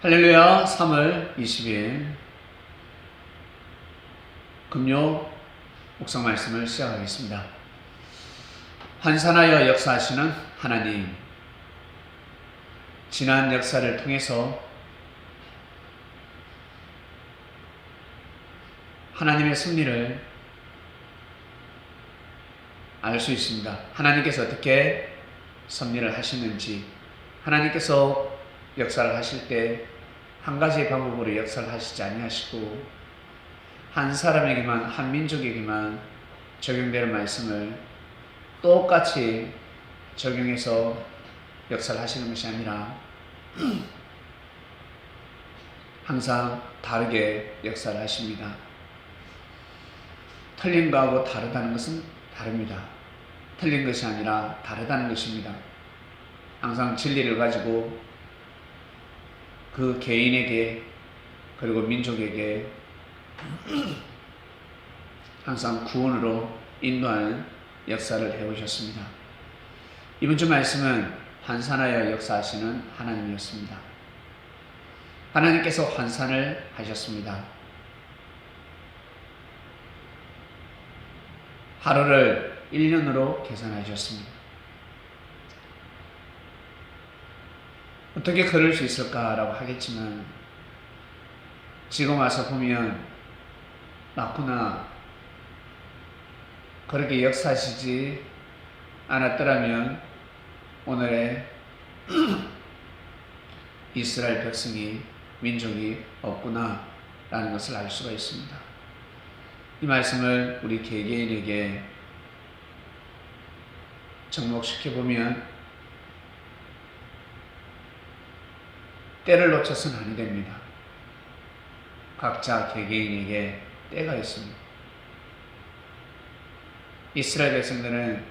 할렐루야. 3월 20일 금요 묵상 말씀을 시작하겠습니다. 환산하여 역사하시는 하나님, 지난 역사를 통해서 하나님의 섭리를 알 수 있습니다. 하나님께서 어떻게 섭리를 하시는지, 하나님께서 역사를 하실 때 한 가지 방법으로 역사를 하시지 아니하시고 한 사람에게만, 한 민족에게만 적용되는 말씀을 똑같이 적용해서 역사를 하시는 것이 아니라 항상 다르게 역사를 하십니다. 틀린 거하고 다르다는 것은 다릅니다. 틀린 것이 아니라 다르다는 것입니다. 항상 진리를 가지고 그 개인에게 그리고 민족에게 항상 구원으로 인도하는 역사를 해오셨습니다. 이번 주 말씀은 환산하여 역사하시는 하나님이었습니다. 하나님께서 환산을 하셨습니다. 하루를 1년으로 계산하셨습니다. 어떻게 그럴 수 있을까라고 하겠지만 지금 와서 보면 맞구나, 그렇게 역사하시지 않았더라면 오늘의 이스라엘 백성이, 민족이 없구나 라는 것을 알 수가 있습니다. 이 말씀을 우리 개개인에게 접목시켜보면 때를 놓쳐서는 아니 됩니다. 각자 개개인에게 때가 있습니다. 이스라엘 백성들은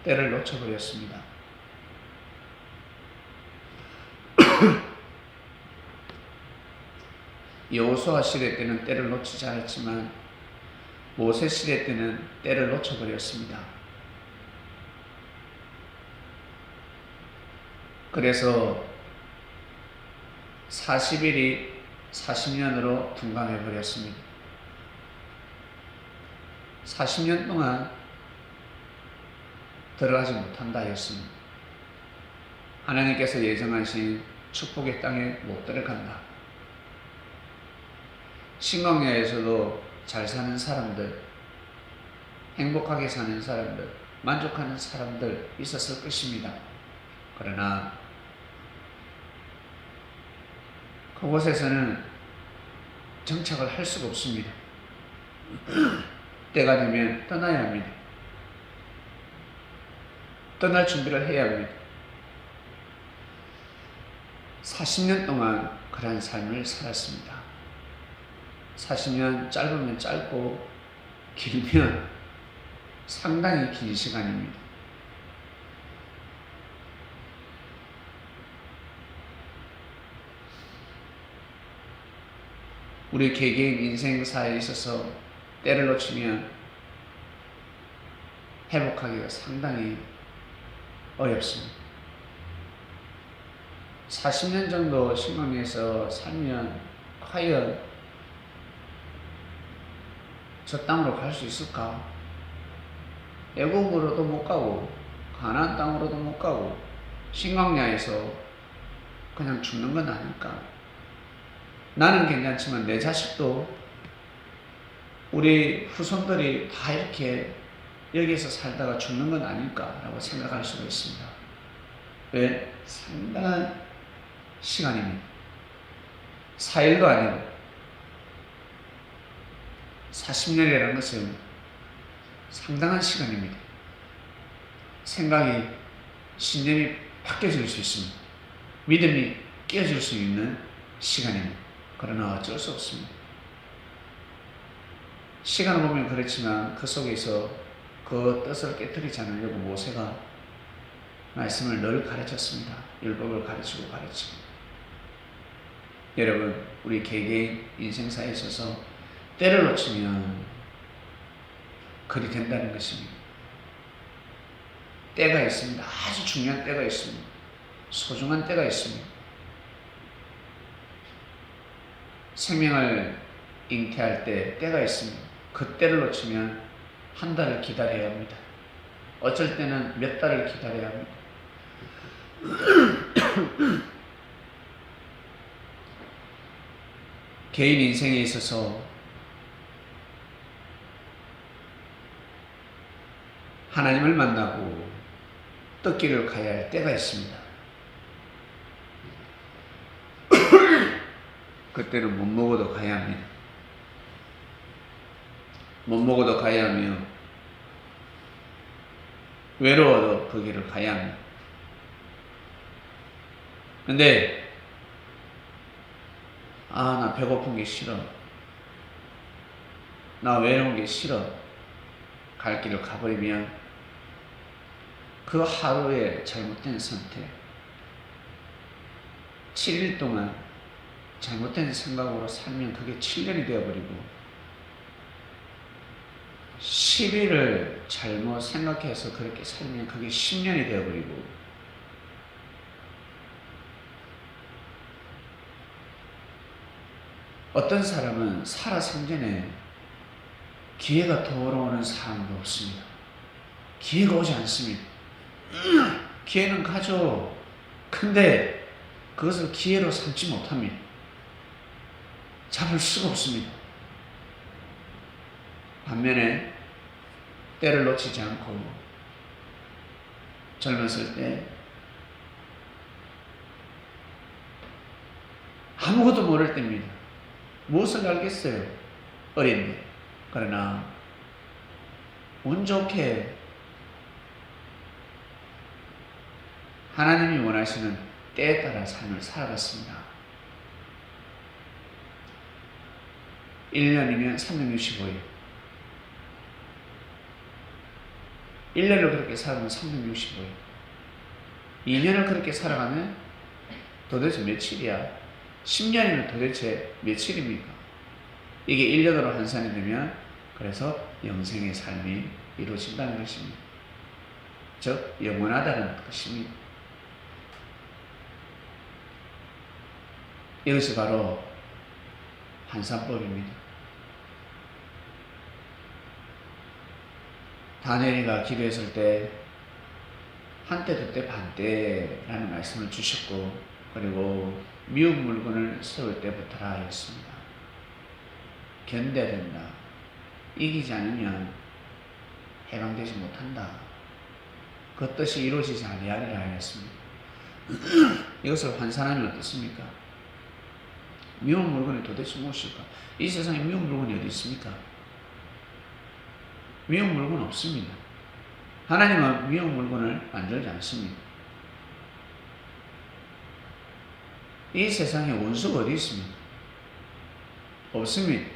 때를 놓쳐버렸습니다. 여호수아 시대 때는 때를 놓치지 않았지만 모세 시대 때는 때를 놓쳐버렸습니다. 그래서 40일이 40년으로 둔감해 버렸습니다. 40년 동안 들어가지 못한다 했습니다. 하나님께서 예정하신 축복의 땅에 못 들어간다. 신광야에서도 잘 사는 사람들, 행복하게 사는 사람들, 만족하는 사람들 있었을 것입니다. 그러나 그곳에서는 정착을 할 수가 없습니다. 때가 되면 떠나야 합니다. 떠날 준비를 해야 합니다. 40년 동안 그러한 삶을 살았습니다. 40년 짧으면 짧고 길면 상당히 긴 시간입니다. 우리 개개인 인생사에 있어서 때를 놓치면 회복하기가 상당히 어렵습니다. 40년 정도 신광야에서 살면 과연 저 땅으로 갈 수 있을까? 애국으로도 못 가고 가나안 땅으로도 못 가고 신광야에서 그냥 죽는 건 아닐까? 나는 괜찮지만 내 자식도, 우리 후손들이 다 이렇게 여기에서 살다가 죽는 건 아닐까라고 생각할 수가 있습니다. 왜? 상당한 시간입니다. 4일도 아니고 40년이라는 것은 상당한 시간입니다. 생각이, 신념이 바뀌어질 수 있습니다. 믿음이 깨어질 수 있는 시간입니다. 그러나 어쩔 수 없습니다. 시간을 보면 그렇지만 그 속에서 그 뜻을 깨뜨리지 않으려고 모세가 말씀을 늘 가르쳤습니다. 율법을 가르치고. 여러분, 우리 개개인 인생사에 있어서 때를 놓치면 그리 된다는 것입니다. 때가 있습니다. 아주 중요한 때가 있습니다. 소중한 때가 있습니다. 생명을 잉태할 때가 있습니다. 그 때를 놓치면 한 달을 기다려야 합니다. 어쩔 때는 몇 달을 기다려야 합니다. 개인 인생에 있어서 하나님을 만나고 뜻길을 가야 할 때가 있습니다. 그때는 못 먹어도 가야 합니다. 못 먹어도 가야 하며 외로워도 그 길을 가야 합니다. 근데 나 배고픈 게 싫어. 나 외로운 게 싫어. 갈 길을 가버리면 그 하루의 잘못된 선택, 7일 동안 잘못된 생각으로 살면 그게 7년이 되어버리고 10일을 잘못 생각해서 그렇게 살면 그게 10년이 되어버리고 어떤 사람은 살아생전에 기회가 돌아오는 사람도 없습니다. 기회가 오지 않습니다. 기회는 가죠. 근데 그것을 기회로 삼지 못합니다. 잡을 수가 없습니다. 반면에 때를 놓치지 않고 젊었을 때 아무것도 모를 때입니다. 무엇을 알겠어요? 어린데. 그러나 운 좋게 하나님이 원하시는 때에 따라 삶을 살아갔습니다. 1년이면 365일. 1년을 그렇게 살아가면 365일. 2년을 그렇게 살아가면 도대체 며칠이야? 10년이면 도대체 며칠입니까? 이게 1년으로 환산이 되면 그래서 영생의 삶이 이루어진다는 것입니다. 즉 영원하다는 것입니다. 이것이 바로 환산법입니다. 다니엘이가 기도했을 때 한때 두때 반때라는 말씀을 주셨고 그리고 미운 물건을 세울 때부터라 하였습니다. 견뎌야 된다. 이기지 않으면 해방되지 못한다. 그 뜻이 이루어지지 아니하리라 하였습니다. 이것을 환산하면 어떻습니까? 미운 물건이 도대체 무엇일까? 이 세상에 미운 물건이 어디 있습니까? 미운 물건 없습니다. 하나님은 미운 물건을 만들지 않습니다. 이 세상에 원수가 어디 있습니까? 없습니다.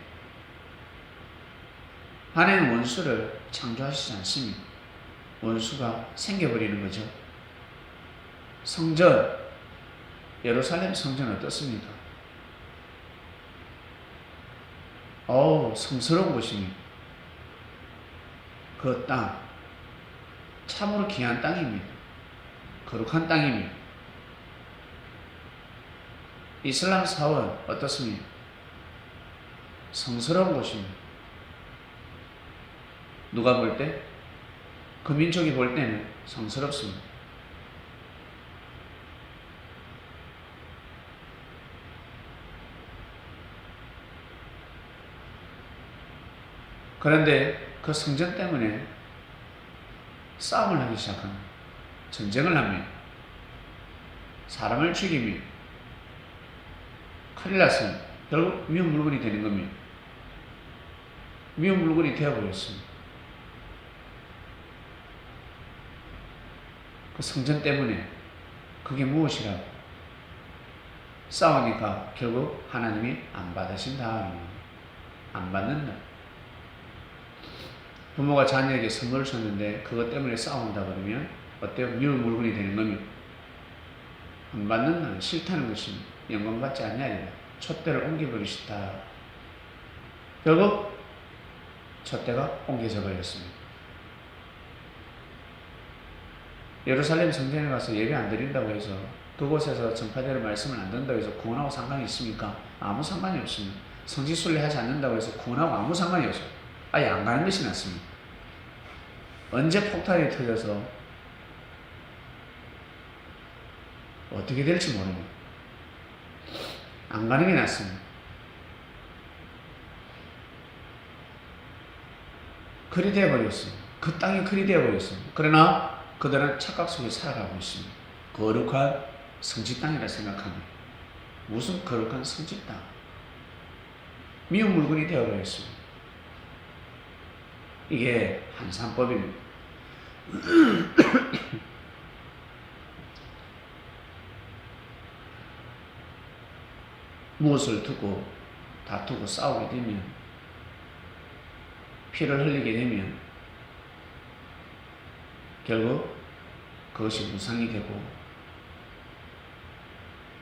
하나님은 원수를 창조하시지 않습니다. 원수가 생겨버리는 거죠. 성전, 예루살렘 성전 어떻습니까? 성스러운 곳입니다. 그 땅, 참으로 귀한 땅입니다. 거룩한 땅입니다. 이슬람 사원 어떻습니까? 성스러운 곳입니다. 누가 볼 때? 그 민족이 볼 때는 성스럽습니다. 그런데 그 성전 때문에 싸움을 하기 시작합니다. 전쟁을 합니다. 사람을 죽입니다. 큰일 났습니다. 결국 미운 물건이 되는 겁니다. 미운 물건이 되어버렸습니다. 그 성전 때문에 그게 무엇이라고 싸우니까 결국 하나님이 안 받으신다. 안 받는다. 부모가 자녀에게 선물을 줬는데 그것 때문에 싸운다 그러면 어때요? 미운 물건이 되는 겁니다. 안 받는다는 싫다는 것입니다. 영광받지 않냐니라. 촛대를 옮겨버리시다. 결국 촛대가 옮겨져 버렸습니다. 예루살렘 성전에 가서 예배 안 드린다고 해서 그곳에서 전파되는 말씀을 안 듣는다고 해서 구원하고 상관이 있습니까? 아무 상관이 없습니다. 성지순례하지 않는다고 해서 구원하고 아무 상관이 없어요. 아예 안 가는 것이 낫습니다. 언제 폭탄이 터져서 어떻게 될지 모릅니다. 안 가는 게 낫습니다. 그리 되어버렸습니다. 그 땅이 그리 되어버렸습니다. 그러나 그들은 착각 속에 살아가고 있습니다. 거룩한 성지 땅이라 생각합니다. 무슨 거룩한 성지 땅? 미운 물건이 되어버렸습니다. 이게 한산법입니다. 무엇을 두고 다투고 싸우게 되면, 피를 흘리게 되면 결국 그것이 우상이 되고,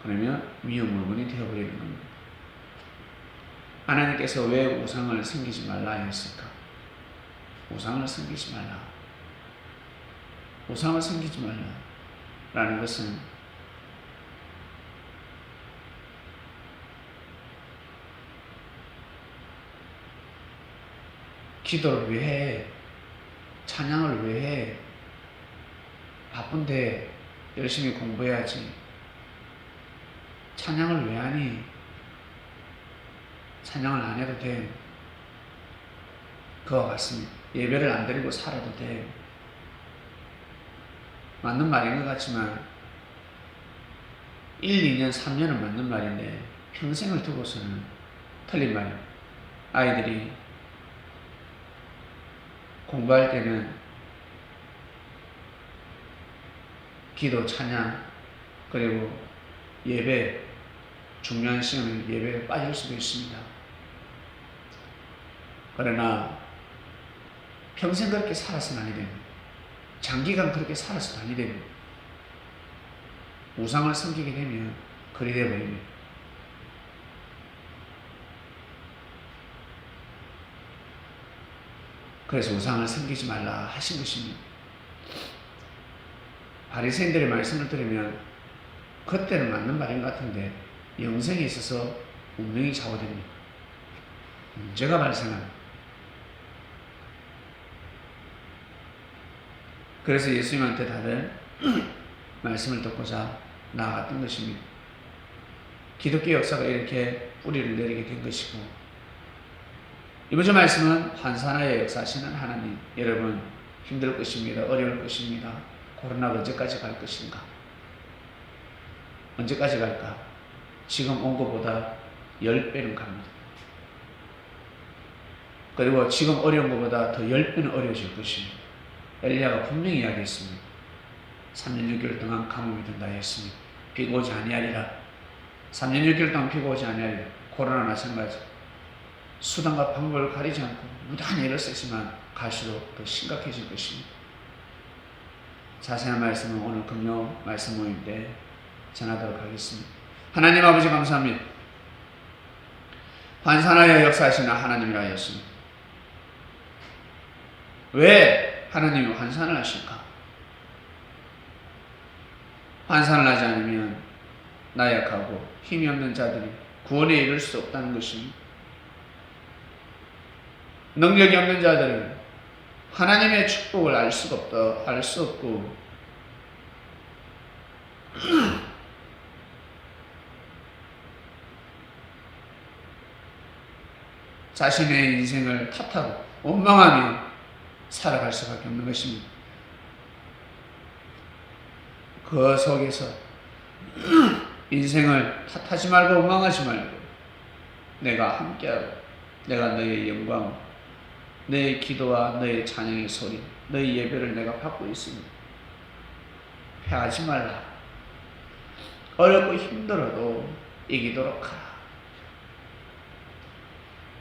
그러면 미운 물건이 되어버리는 겁니다. 하나님께서 왜 우상을 섬기지 말라 했을까? 우상을 섬기지 말라. 우상을 섬기지 말라 라는 것은 기도를 왜 해? 찬양을 왜 해? 바쁜데 열심히 공부해야지. 찬양을 왜 하니? 찬양을 안 해도 돼. 그와 같습니다. 예배를 안 드리고 살아도 돼. 맞는 말인 것 같지만 1, 2년, 3년은 맞는 말인데 평생을 두고서는 틀린 말이에요. 아이들이 공부할 때는 기도, 찬양, 그리고 예배, 중요한 시간에 예배에 빠질 수도 있습니다. 그러나 평생 그렇게 살아서는 아니 됩니다. 장기간 그렇게 살아서는 아니 됩니다. 우상을 섬기게 되면 그리 되어버립니다. 그래서 우상을 섬기지 말라 하신 것입니다. 바리새인들의 말씀을 들으면 그때는 맞는 말인 것 같은데 영생에 있어서 운명이 좌우됩니다. 문제가 발생합니다. 그래서 예수님한테 다들 말씀을 듣고자 나아갔던 것입니다. 기독교 역사가 이렇게 뿌리를 내리게 된 것이고, 이번 주 말씀은 환산하여 역사하시는 하나님. 여러분 힘들 것입니다. 어려울 것입니다. 코로나가 언제까지 갈 것인가? 언제까지 갈까? 지금 온 것보다 10배는 갑니다. 그리고 지금 어려운 것보다 더 10배는 어려워질 것입니다. 엘리야가 분명히 이야기했습니다. 3년 6개월 동안 가뭄이 든다 했습니다. 비가 오지 아니하리라. 3년 6개월 동안 비가 오지 아니하리라. 코로나 마찬가지. 수단과 방법을 가리지 않고 무단히 애를 쓰지만 갈수록 더 심각해질 것입니다. 자세한 말씀은 오늘 금요 말씀 모임 때 전하도록 하겠습니다. 하나님 아버지 감사합니다. 환산하여 역사하시는 하나님이라 하였습니다. 왜 하나님이 환산을 하실까? 환산을 하지 않으면 나약하고 힘이 없는 자들이 구원에 이를 수 없다는 것입니다. 능력이 없는 자들은 하나님의 축복을 알 수가 없다, 알 수 없고, 자신의 인생을 탓하고 원망하며 살아갈 수밖에 없는 것입니다. 그 속에서 인생을 탓하지 말고 원망하지 말고 내가 함께하고 내가 너의 영광, 너의 기도와 너의 찬양의 소리, 너의 예배를 내가 받고 있습니다. 패하지 말라. 어렵고 힘들어도 이기도록 하라.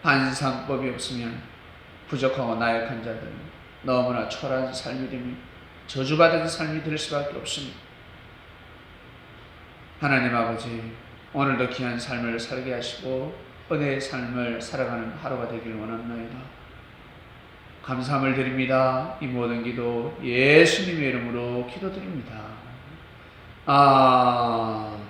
반상법이 없으면 부족하고 나약한 자들은 너무나 초라한 삶이 되며 저주받은 삶이 될 수밖에 없습니다. 하나님 아버지, 오늘도 귀한 삶을 살게 하시고 은혜의 삶을 살아가는 하루가 되길 원합나이다. 감사함을 드립니다. 이 모든 기도 예수님의 이름으로 기도드립니다. 아멘.